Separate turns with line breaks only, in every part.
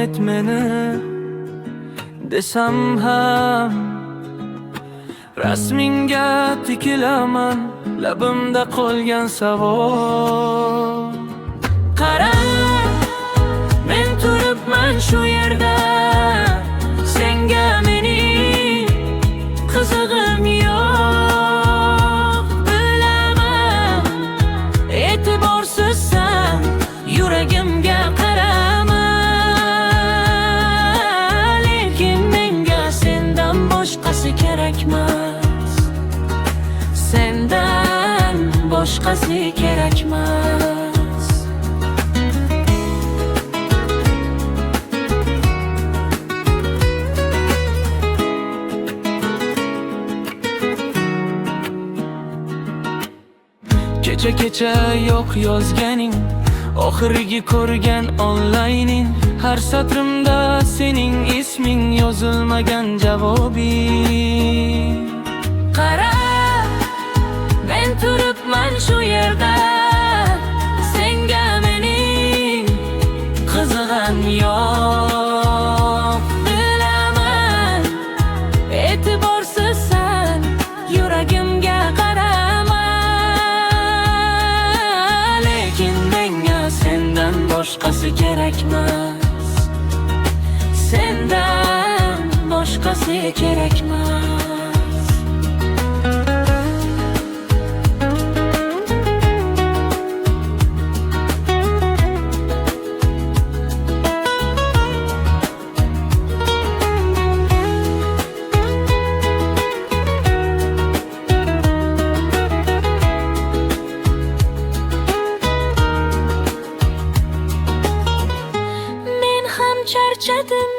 et meni desam ham, rasmingga tikilaman, labimda qolgan savol. Qara, men turibman shu yerda, senga mening qizig'im yo'q. Bilaman, e'tiborsizsan, yuragimga qarama. Lekin menga sendan boshqasi kerakmas, sendan boshqasi kerakmas. Kecha yo'q yozganing, oxirgi ko'rgan onlayning, har satrimda sening isming yozilmagan javobing. Qara, men turibman shu yerda, senga mening qizig'im yo'q. Bilaman, e'tiborsizsan, yuragimga qarama. Lekin menga sendan boshqasi kerakmas, sendan boshqasi kerakmas. Charchadim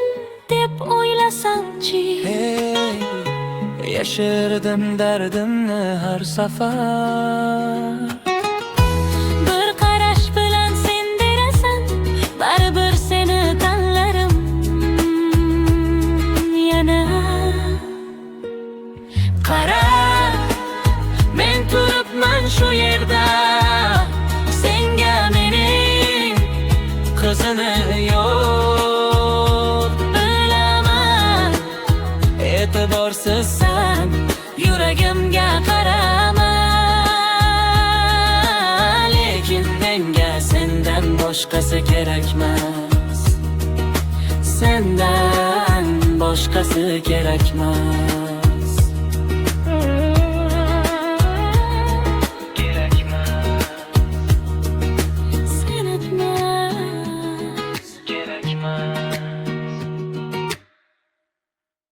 deb o'ylasamchi, hey, yashirdim dardimni har safar. Bir qarash bilan sen derasan, baribir seni tanlarim yana. Qara, men turibman shu yerda, senga mening qizig'im yo'q. E'tiborsizsan, yuragimga qarama. Lekin menga sendan boshqasi kerakmas, sendan boshqasi kerakmas.